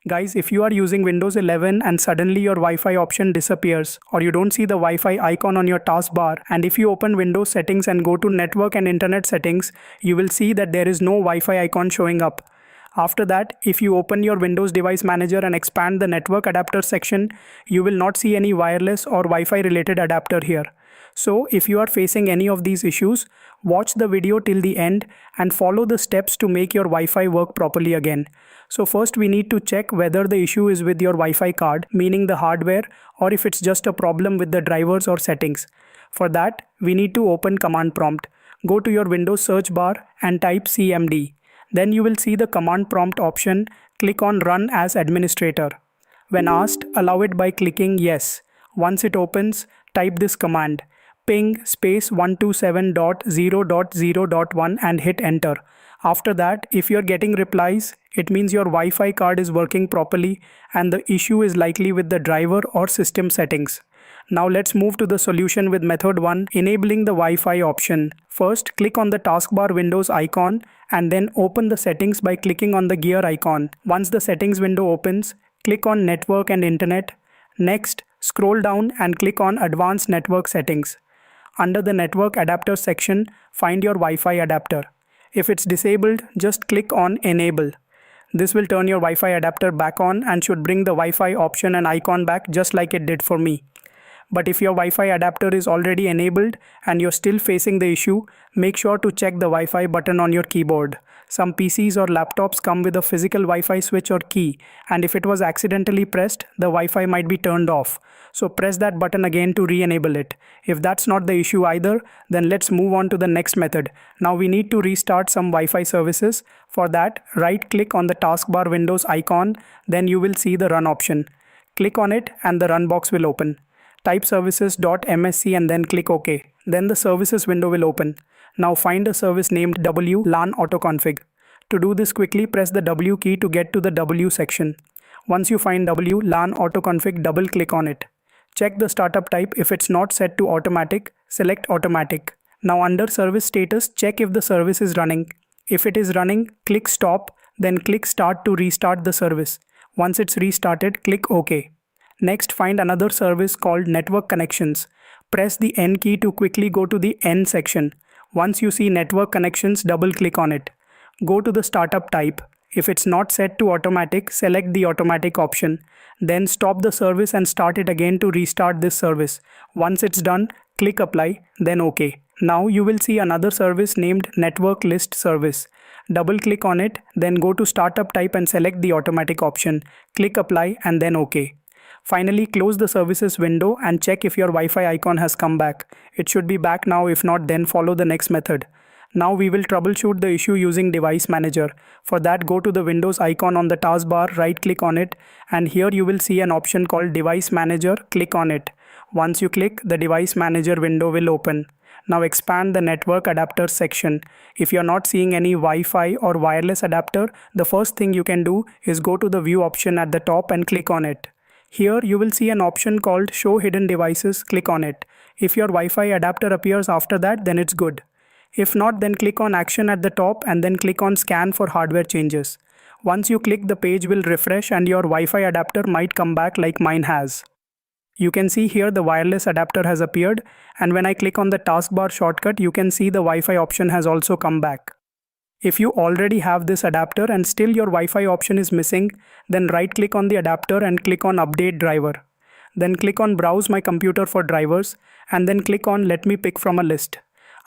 Guys, if you are using Windows 11 and suddenly your Wi-Fi option disappears or you don't see the Wi-Fi icon on your taskbar, and if you open Windows settings and go to network and internet settings, you will see that there is no Wi-Fi icon showing up. After that, if you open your Windows Device Manager and expand the network adapter section, you will not see any wireless or Wi-Fi related adapter here. So if you are facing any of these issues, watch the video till the end and follow the steps to make your Wi-Fi work properly again. So first we need to check whether the issue is with your Wi-Fi card, meaning the hardware, or if it's just a problem with the drivers or settings. For that, we need to open command prompt. Go to your Windows search bar and type CMD. Then you will see the command prompt option. Click on Run as Administrator. When asked, allow it by clicking Yes. Once it opens, type this command: ping space 127.0.0.1 and hit enter. After that, if you're getting replies, it means your Wi-Fi card is working properly and the issue is likely with the driver or system settings. Now let's move to the solution with method 1, enabling the Wi-Fi option. First, click on the taskbar Windows icon and then open the settings by clicking on the gear icon. Once the settings window opens, click on Network and Internet. Next, scroll down and click on Advanced Network Settings. Under the Network Adapter section, find your Wi-Fi adapter. If it's disabled, just click on Enable. This will turn your Wi-Fi adapter back on and should bring the Wi-Fi option and icon back just like it did for me. But if your Wi-Fi adapter is already enabled and you're still facing the issue, make sure to check the Wi-Fi button on your keyboard. Some PCs or laptops come with a physical Wi-Fi switch or key, and if it was accidentally pressed, the Wi-Fi might be turned off. So press that button again to re-enable it. If that's not the issue either, then let's move on to the next method. Now we need to restart some Wi-Fi services. For that, right-click on the taskbar Windows icon, then you will see the Run option. Click on it and the Run box will open. Type services.msc and then click OK. Then the services window will open. Now find a service named WLAN autoconfig. To do this quickly, press the W key to get to the W section. Once you find WLAN autoconfig, double click on it. Check the startup type. If it's not set to automatic, select automatic. Now under service status, check if the service is running. If it is running, click stop, then click start to restart the service. Once it's restarted, click OK. Next, find another service called Network Connections. Press the N key to quickly go to the N section. Once you see Network Connections, double click on it. Go to the startup type. If it's not set to automatic, select the automatic option. Then stop the service and start it again to restart this service. Once it's done, click apply, then OK. Now you will see another service named Network List Service. Double click on it, then go to startup type and select the automatic option. Click apply and then OK. Finally, close the services window and check if your Wi-Fi icon has come back. It should be back now. If not, then follow the next method. Now we will troubleshoot the issue using Device Manager. For that, go to the Windows icon on the taskbar, right click on it, and here you will see an option called Device Manager. Click on it. Once you click, the Device Manager window will open. Now expand the Network Adapter section. If you're not seeing any Wi-Fi or wireless adapter, the first thing you can do is go to the View option at the top and click on it. Here you will see an option called Show Hidden Devices. Click on it. If your Wi-Fi adapter appears after that, then it's good. If not, then click on Action at the top and then click on Scan for hardware changes. Once you click, the page will refresh and your Wi-Fi adapter might come back like mine has. You can see here the wireless adapter has appeared, and when I click on the taskbar shortcut, you can see the Wi-Fi option has also come back. If you already have this adapter and still your Wi-Fi option is missing, then right-click on the adapter and click on Update Driver. Then click on Browse My Computer for drivers and then click on Let me pick from a list.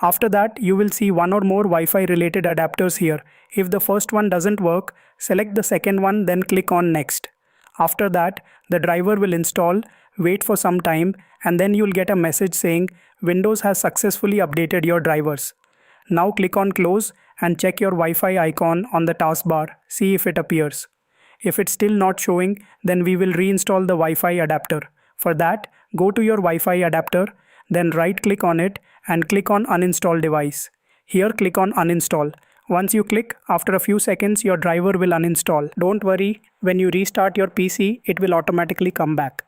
After that, you will see one or more Wi-Fi related adapters here. If the first one doesn't work, select the second one, then click on Next. After that, the driver will install, wait for some time, and then you'll get a message saying Windows has successfully updated your drivers. Now click on Close and check your Wi-Fi icon on the taskbar. See if it appears. If it's still not showing, then we will reinstall the Wi-Fi adapter. For that, go to your Wi-Fi adapter, then right-click on it and click on Uninstall Device. Here click on Uninstall. Once you click, after a few seconds your driver will uninstall. Don't worry, when you restart your PC, it will automatically come back.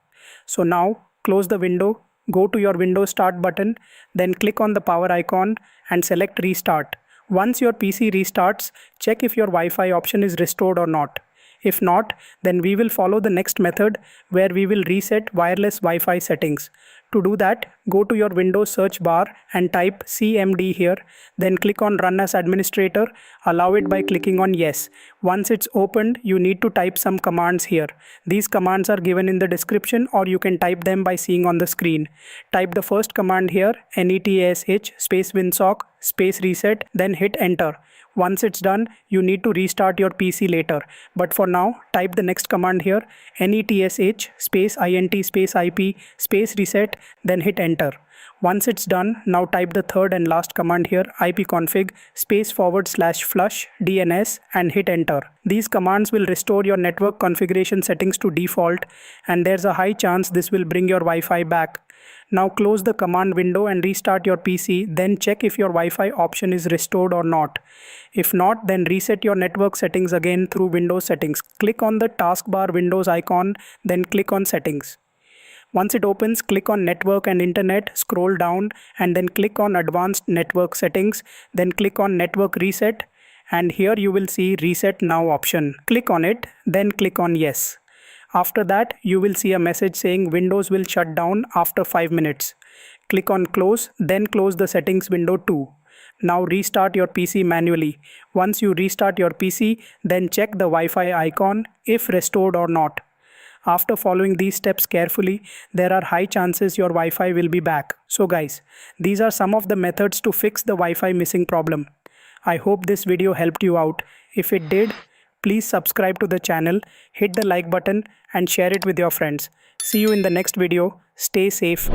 So now, close the window, go to your Windows Start button, then click on the power icon and select Restart. Once your PC restarts, check if your Wi-Fi option is restored or not. If not, then we will follow the next method where we will reset wireless Wi-Fi settings. To do that, go to your Windows search bar and type CMD here, then click on Run as Administrator, allow it by clicking on Yes. Once it's opened, you need to type some commands here. These commands are given in the description or you can type them by seeing on the screen. Type the first command here, NETSH space winsock space reset, then hit enter. Once it's done, you need to restart your PC later. But for now, type the next command here, NETSH space INT space IP space reset, then hit enter. Once it's done, now type the third and last command here, ipconfig space /flush DNS and hit enter. These commands will restore your network configuration settings to default, and there's a high chance this will bring your Wi-Fi back. Now close the command window and restart your PC, then check if your Wi-Fi option is restored or not. If not, then reset your network settings again through Windows settings. Click on the taskbar Windows icon, then click on settings. Once it opens, click on network and internet, scroll down and then click on advanced network settings, then click on network reset, and here you will see reset now option. Click on it, then click on yes. After that, you will see a message saying Windows will shut down after 5 minutes. Click on close, then close the settings window too. Now restart your PC manually. Once you restart your PC, then check the Wi-Fi icon if restored or not. After following these steps carefully, there are high chances your Wi-Fi will be back. So guys, these are some of the methods to fix the Wi-Fi missing problem. I hope this video helped you out. If it did, please subscribe to the channel, hit the like button and share it with your friends. See you in the next video. Stay safe.